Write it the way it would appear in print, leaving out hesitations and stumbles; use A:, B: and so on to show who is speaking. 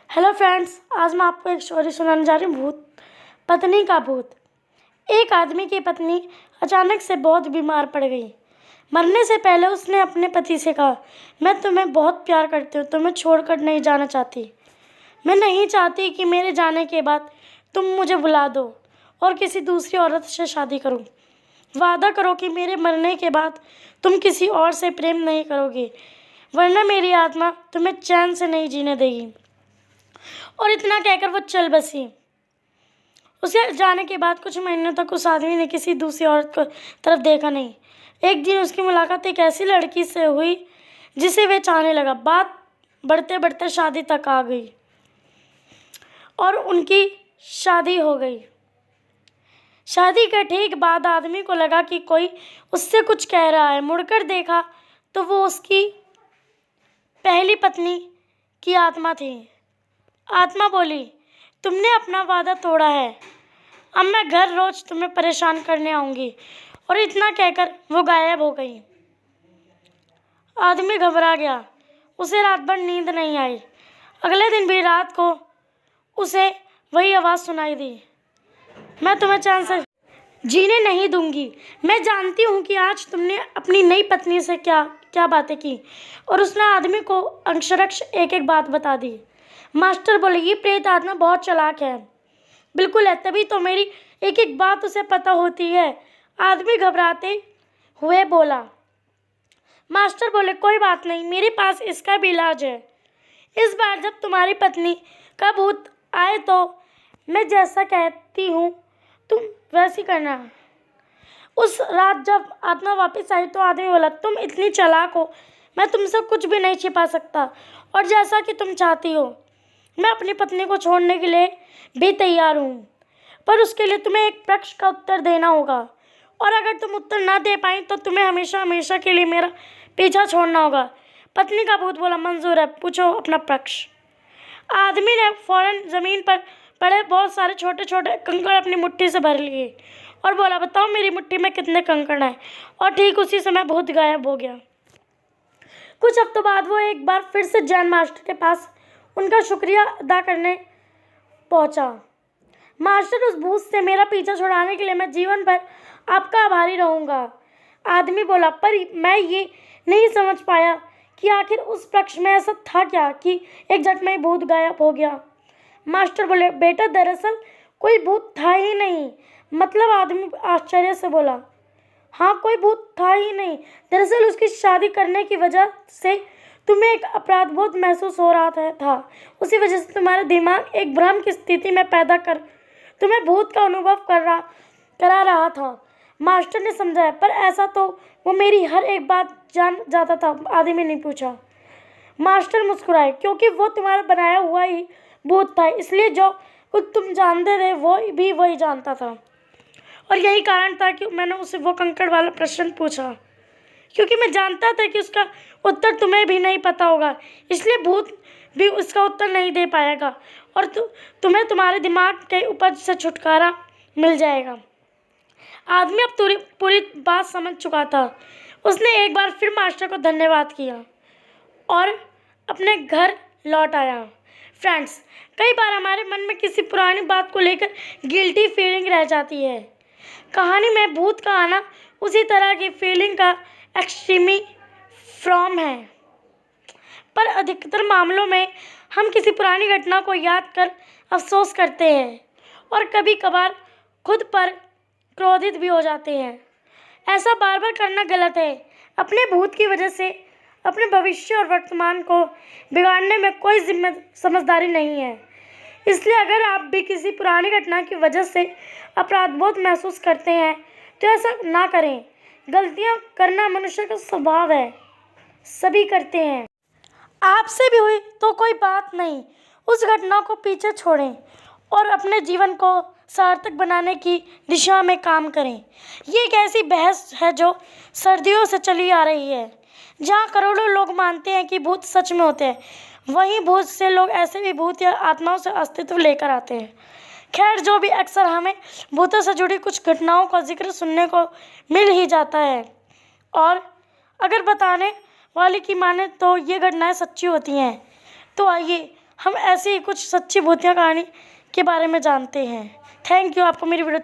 A: Hello friends, आज मैं आपको एक स्टोरी सुनाने जा रही हूँ। भूत पत्नी का भूत। एक आदमी की पत्नी अचानक से बहुत बीमार पड़ गई। मरने से पहले उसने अपने पति से कहा, मैं तुम्हें बहुत प्यार करती हूँ, तुम्हें छोड़कर नहीं जाना चाहती। मैं नहीं चाहती कि मेरे जाने के बाद तुम मुझे भुला दो और किसी दूसरी औरत से शादी करो। वादा करो कि मेरे मरने के बाद तुम किसी और से प्रेम नहीं करोगे, वरना मेरी आत्मा तुम्हें चैन से नहीं जीने देगी। और इतना कहकर वो चल बसी। उसे जाने के बाद कुछ महीनों तक उस आदमी ने किसी दूसरी औरत को तरफ देखा नहीं। एक दिन उसकी मुलाकात एक ऐसी लड़की से हुई जिसे वह चाहने लगा। बात बढ़ते बढ़ते शादी तक आ गई और उनकी शादी हो गई। शादी के ठीक बाद आदमी को लगा कि कोई उससे कुछ कह रहा है। मुड़कर देखा तो वो उसकी पहली पत्नी की आत्मा थी। आत्मा बोली, तुमने अपना वादा तोड़ा है, अब मैं घर रोज तुम्हें परेशान करने आऊँगी। और इतना कहकर वो गायब हो गई। आदमी घबरा गया। उसे रात भर नींद नहीं आई। अगले दिन भी रात को उसे वही आवाज़ सुनाई दी, मैं तुम्हें चैन से जीने नहीं दूंगी। मैं जानती हूँ कि आज तुमने अपनी नई पत्नी से क्या क्या बातें की। और उसने आदमी को अक्षरशः एक एक बात बता दी। मास्टर बोले, ये प्रेत आत्मा बहुत चालाक है। बिल्कुल है, तभी तो मेरी एक एक बात उसे पता होती है। आदमी घबराते हुए बोला। मास्टर बोले, कोई बात नहीं, मेरे पास इसका भी इलाज है। इस बार जब तुम्हारी पत्नी का भूत आए तो मैं जैसा कहती हूँ तुम वैसी करना। उस रात जब आत्मा वापस आई तो आदमी बोला, तुम इतनी चालाक हो, मैं तुमसे कुछ भी नहीं छिपा सकता और जैसा कि तुम चाहती हो मैं अपनी पत्नी को छोड़ने के लिए भी तैयार हूँ, पर उसके लिए तुम्हें एक प्रश्न का उत्तर देना होगा और अगर तुम उत्तर ना दे पाई तो तुम्हें हमेशा हमेशा के लिए मेरा पीछा छोड़ना होगा। पत्नी का भूत बोला, मंजूर है, पूछो अपना प्रश्न। आदमी ने फौरन ज़मीन पर पड़े बहुत सारे छोटे छोटे कंकड़ अपनी मुट्ठी से भर लिए और बोला, बताओ मेरी मुट्ठी में कितने कंकड़ हैं। और ठीक उसी समय भूत गायब हो गया। कुछ हफ्तों बाद वो एक बार फिर से जैन मास्टर के पास उनका शुक्रिया अदा करने पहुंचा। मास्टर, उस भूत से मेरा पीछा छुड़ाने के लिए मैं जीवन भर आपका आभारी रहूंगा। आदमी बोला, पर मैं ये नहीं समझ पाया कि आखिर उस पक्ष में ऐसा था क्या कि एक झट में भूत गायब हो गया। मास्टर बोले, बेटा दरअसल कोई भूत था ही नहीं। मतलब? आदमी आश्चर्य से बोला, हाँ, कोई भूत था ही नहीं। दरअसल उसकी शादी करने की वजह से तुम्हें एक अपराध बोध महसूस हो रहा था। उसी वजह से तुम्हारा दिमाग एक भ्रम की स्थिति में पैदा कर तुम्हें भूत का अनुभव करा रहा था। मास्टर ने समझाया, पर ऐसा तो वो मेरी हर एक बात जान जाता था। आदमी ने पूछा। मास्टर मुस्कुराए, क्योंकि वो तुम्हारा बनाया हुआ ही भूत था, इसलिए जो कुछ तुम जानते थे वो भी वही जानता था। और यही कारण था कि मैंने उसे वो कंकड़ वाला प्रश्न पूछा, क्योंकि मैं जानता था कि उसका उत्तर तुम्हें भी नहीं पता होगा, इसलिए भूत भी उसका उत्तर नहीं दे पाएगा और तुम्हें तुम्हारे दिमाग के उपज से छुटकारा मिल जाएगा। आदमी अब पूरी बात समझ चुका था। उसने एक बार फिर मास्टर को धन्यवाद किया और अपने घर लौट आया। फ्रेंड्स, कई बार हमारे मन में किसी पुरानी बात को लेकर गिल्टी फीलिंग रह जाती है। कहानी में भूत का आना उसी तरह की फीलिंग का एक्सट्रीमी फॉर्म है, पर अधिकतर मामलों में हम किसी पुरानी घटना को याद कर अफसोस करते हैं और कभी कभार खुद पर क्रोधित भी हो जाते हैं। ऐसा बार बार करना गलत है। अपने भूत की वजह से अपने भविष्य और वर्तमान को बिगाड़ने में कोई समझदारी नहीं है। इसलिए अगर आप भी किसी पुरानी घटना की वजह से अपराधबोध महसूस करते हैं तो ऐसा ना करें। गलतियां करना मनुष्य का स्वभाव है, सभी करते हैं। आपसे भी हुई तो कोई बात नहीं, उस घटना को पीछे छोड़ें और अपने जीवन को सार्थक बनाने की दिशा में काम करें। ये एक ऐसी बहस है जो सदियों से चली आ रही है। जहाँ करोड़ों लोग मानते हैं कि भूत सच में होते हैं, वहीं बहुत से लोग ऐसे भी भूत या आत्माओं से अस्तित्व लेकर आते हैं। खैर, जो भी, अक्सर हमें भूतों से जुड़ी कुछ घटनाओं का जिक्र सुनने को मिल ही जाता है और अगर बताने वाले की माने तो ये घटनाएं सच्ची होती हैं। तो आइए हम ऐसी ही कुछ सच्ची भूतिया कहानी के बारे में जानते हैं। Thank you. आपको मेरी वीडियो